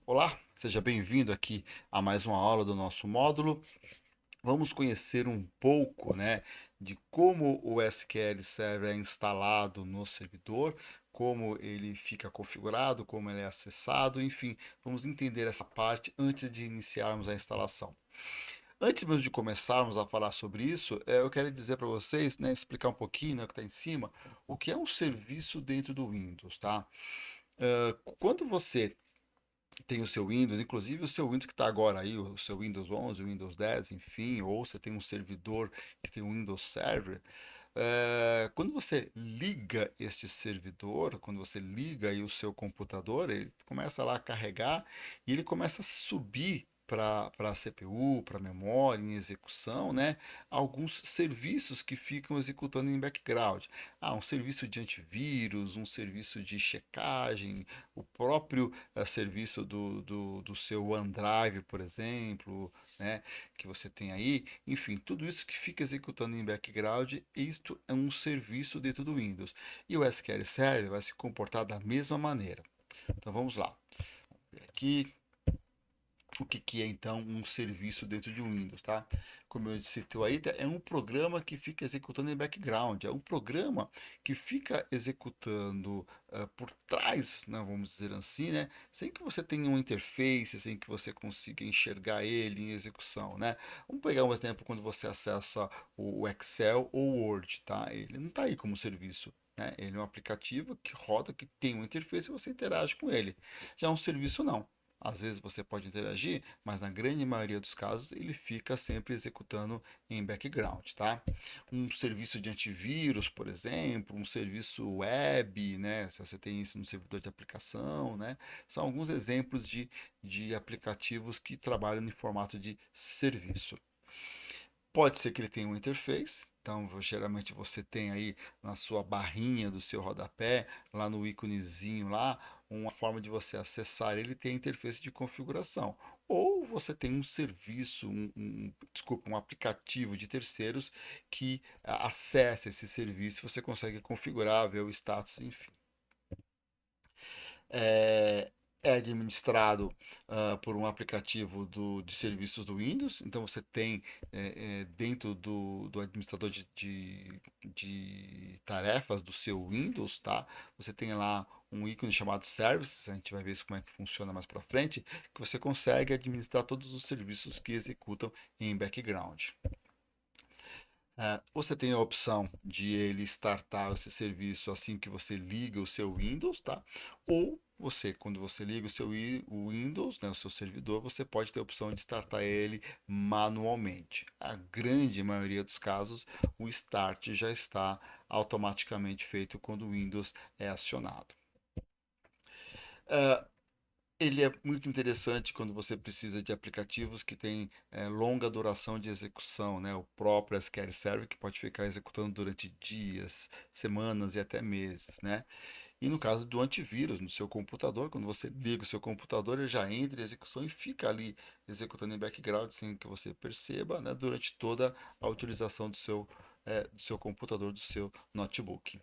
Olá, seja bem-vindo aqui a mais uma aula do nosso módulo. Vamos conhecer um pouco, de como o SQL Server é instalado no servidor, como ele fica configurado, como ele é acessado, enfim, vamos entender essa parte antes de iniciarmos a instalação. Antes mesmo de começarmos a falar sobre isso, eu quero dizer para vocês, explicar um pouquinho, o que está em cima, o que é um serviço dentro do Windows, tá? Quando você tem o seu Windows, inclusive o seu Windows que está agora aí, o seu Windows 11, o Windows 10, enfim, ou você tem um servidor que tem um Windows Server, quando você liga este servidor, quando você liga aí o seu computador, ele começa lá a carregar e ele começa a subir para a CPU, para a memória, em execução, alguns serviços que ficam executando em background. Um serviço de antivírus, um serviço de checagem, o próprio serviço do seu OneDrive, por exemplo, que você tem aí, enfim, tudo isso que fica executando em background, isto é um serviço dentro do Windows. E o SQL Server vai se comportar da mesma maneira. Então vamos lá. Aqui, o que é então um serviço dentro de um Windows, tá? Como eu citou aí, é um programa que fica executando em background, é um programa que fica executando por trás, né, vamos dizer assim, sem que você tenha uma interface, sem que você consiga enxergar ele em execução, né? Vamos pegar um exemplo quando você acessa o Excel ou o Word, tá? Ele não está aí como serviço. Ele é um aplicativo que roda, que tem uma interface e você interage com ele. Já um serviço não. Às vezes você pode interagir, mas na grande maioria dos casos ele fica sempre executando em background, tá? Um serviço de antivírus, por exemplo, um serviço web, se você tem isso no servidor de aplicação, são alguns exemplos de aplicativos que trabalham em formato de serviço. Pode ser que ele tenha uma interface, então geralmente você tem aí na sua barrinha do seu rodapé, lá no íconezinho lá, uma forma de você acessar ele tem a interface de configuração. Ou você tem um serviço, desculpa, um aplicativo de terceiros que acessa esse serviço, e você consegue configurar, ver o status, enfim. É, é administrado por um aplicativo de serviços do Windows. Então você tem dentro do administrador de tarefas do seu Windows, tá? Você tem lá um ícone chamado Services, a gente vai ver isso como é que funciona mais para frente, que você consegue administrar todos os serviços que executam em background. Você tem a opção de ele startar esse serviço assim que você liga o seu Windows, tá? Ou você, quando você liga o Windows, o seu servidor, você pode ter a opção de startar ele manualmente. A grande maioria dos casos, o start já está automaticamente feito quando o Windows é acionado. Ah, Ele é muito interessante quando você precisa de aplicativos que têm longa duração de execução, O próprio SQL Server que pode ficar executando durante dias, semanas e até meses, E no caso do antivírus, no seu computador, quando você liga o seu computador, ele já entra em execução e fica ali executando em background sem que você perceba, Durante toda a utilização do seu computador, do seu notebook.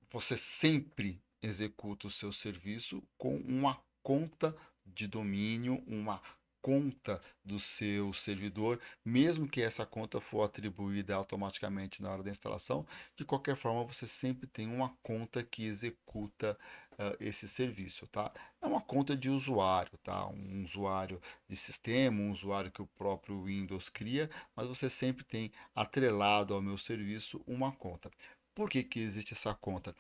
Você sempre executa o seu serviço com uma conta de domínio, uma conta do seu servidor, mesmo que essa conta for atribuída automaticamente na hora da instalação, de qualquer forma você sempre tem uma conta que executa esse serviço, tá? É uma conta de usuário, tá? Um usuário de sistema, um usuário que o próprio Windows cria, mas você sempre tem atrelado ao meu serviço uma conta. Por que que existe essa conta?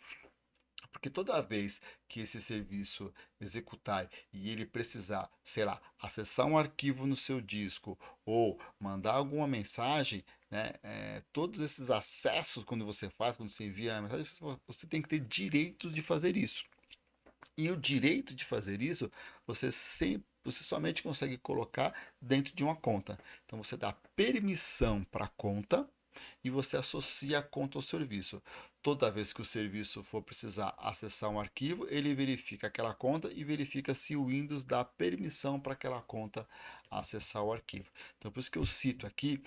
Porque toda vez que esse serviço executar e ele precisar, sei lá, acessar um arquivo no seu disco ou mandar alguma mensagem, todos esses acessos quando você faz, quando você envia a mensagem, você tem que ter direito de fazer isso. E o direito de fazer isso, você somente consegue colocar dentro de uma conta. Então você dá permissão para a conta, e você associa a conta ao serviço. Toda vez que o serviço for precisar acessar um arquivo, ele verifica aquela conta e verifica se o Windows dá permissão para aquela conta acessar o arquivo. Então, por isso que eu cito aqui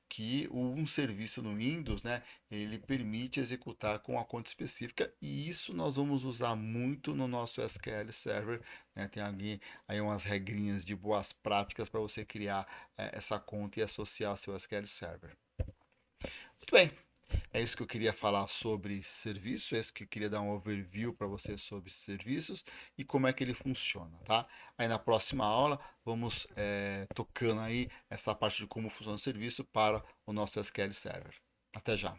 que um serviço no Windows, né, ele permite executar com a conta específica e isso nós vamos usar muito no nosso SQL Server, né? Tem aí umas regrinhas de boas práticas para você criar essa conta e associar seu SQL Server. Muito bem. É isso que eu queria falar sobre serviço, é isso que eu queria dar um overview para você sobre serviços e como é que ele funciona, tá? Aí na próxima aula vamos tocando aí essa parte de como funciona o serviço para o nosso SQL Server. Até já!